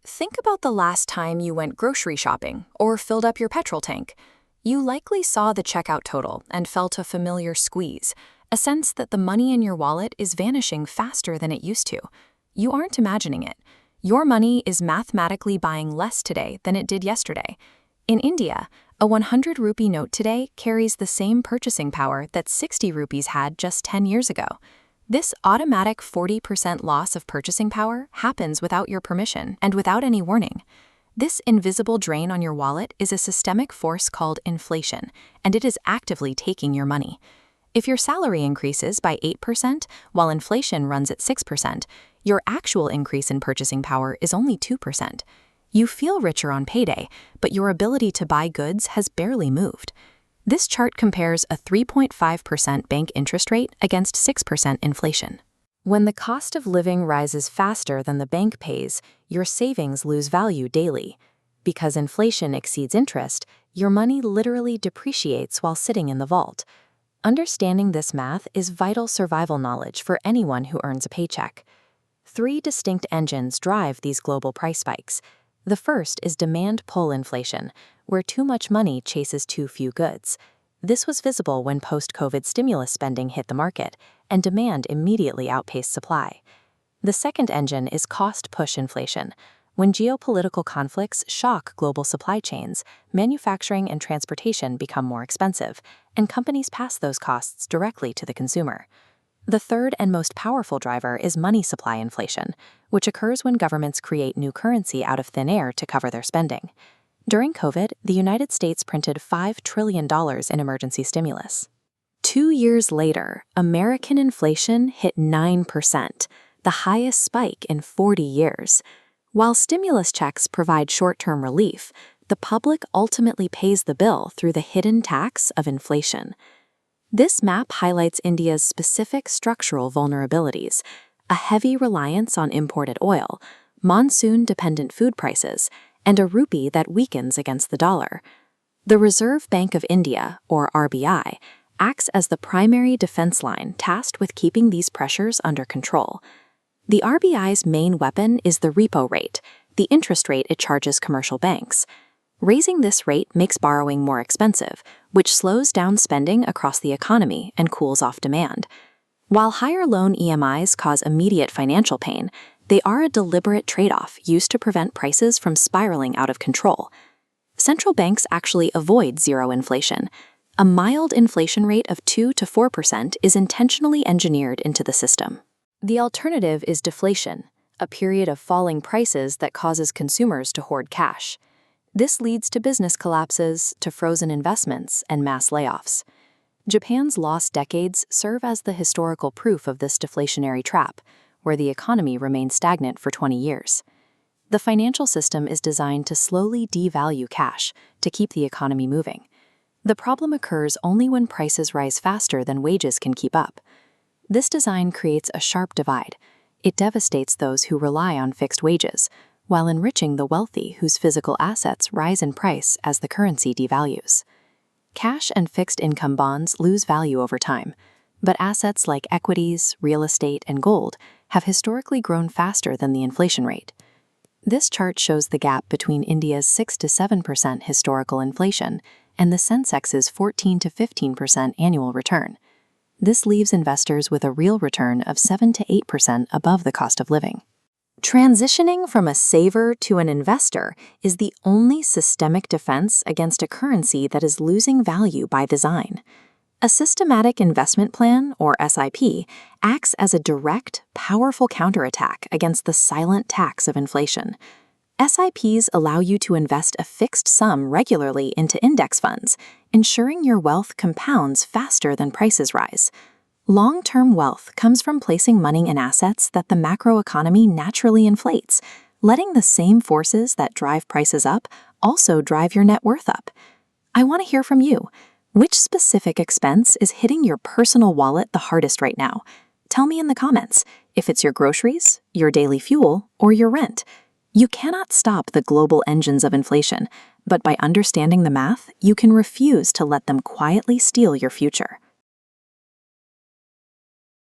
Think about the last time you went grocery shopping or filled up your petrol tank. You likely saw the checkout total and felt a familiar squeeze, a sense that the money in your wallet is vanishing faster than it used to. You aren't imagining it. Your money is mathematically buying less today than it did yesterday. In India, a 100 rupee note today carries the same purchasing power that 60 rupees had just 10 years ago. This automatic 40% loss of purchasing power happens without your permission and without any warning. This invisible drain on your wallet is a systemic force called inflation, and it is actively taking your money. If your salary increases by 8% while inflation runs at 6%, your actual increase in purchasing power is only 2%. You feel richer on payday, but your ability to buy goods has barely moved. This chart compares a 3.5% bank interest rate against 6% inflation. When the cost of living rises faster than the bank pays, your savings lose value daily. Because inflation exceeds interest, your money literally depreciates while sitting in the vault. Understanding this math is vital survival knowledge for anyone who earns a paycheck. Three distinct engines drive these global price spikes. The first is demand-pull inflation, where too much money chases too few goods. This was visible when post-COVID stimulus spending hit the market, and demand immediately outpaced supply. The second engine is cost-push inflation. When geopolitical conflicts shock global supply chains, manufacturing and transportation become more expensive, and companies pass those costs directly to the consumer. The third and most powerful driver is money supply inflation, which occurs when governments create new currency out of thin air to cover their spending. During COVID, the United States printed $5 trillion in emergency stimulus. 2 years later, American inflation hit 9%, the highest spike in 40 years. While stimulus checks provide short-term relief, the public ultimately pays the bill through the hidden tax of inflation. This map highlights India's specific structural vulnerabilities: a heavy reliance on imported oil, monsoon-dependent food prices, and a rupee that weakens against the dollar. The Reserve Bank of India, or RBI, acts as the primary defense line tasked with keeping these pressures under control. The RBI's main weapon is the repo rate, the interest rate it charges commercial banks. Raising this rate makes borrowing more expensive, which slows down spending across the economy and cools off demand. While higher loan EMIs cause immediate financial pain, they are a deliberate trade-off used to prevent prices from spiraling out of control. Central banks actually avoid zero inflation. A mild inflation rate of 2 to 4% is intentionally engineered into the system. The alternative is deflation, a period of falling prices that causes consumers to hoard cash. This leads to business collapses, to frozen investments, and mass layoffs. Japan's lost decades serve as the historical proof of this deflationary trap, where the economy remained stagnant for 20 years. The financial system is designed to slowly devalue cash to keep the economy moving. The problem occurs only when prices rise faster than wages can keep up. This design creates a sharp divide. It devastates those who rely on fixed wages, while enriching the wealthy whose physical assets rise in price as the currency devalues. Cash and fixed income bonds lose value over time, but assets like equities, real estate, and gold have historically grown faster than the inflation rate. This chart shows the gap between India's 6 to 7% historical inflation and the Sensex's 14 to 15% annual return. This leaves investors with a real return of 7 to 8% above the cost of living. Transitioning from a saver to an investor is the only systemic defense against a currency that is losing value by design. A systematic investment plan, or SIP, acts as a direct, powerful counterattack against the silent tax of inflation. SIPs allow you to invest a fixed sum regularly into index funds, ensuring your wealth compounds faster than prices rise. Long-term wealth comes from placing money in assets that the macroeconomy naturally inflates, letting the same forces that drive prices up also drive your net worth up. I want to hear from you. Which specific expense is hitting your personal wallet the hardest right now? Tell me in the comments if it's your groceries, your daily fuel, or your rent. You cannot stop the global engines of inflation, but by understanding the math, you can refuse to let them quietly steal your future.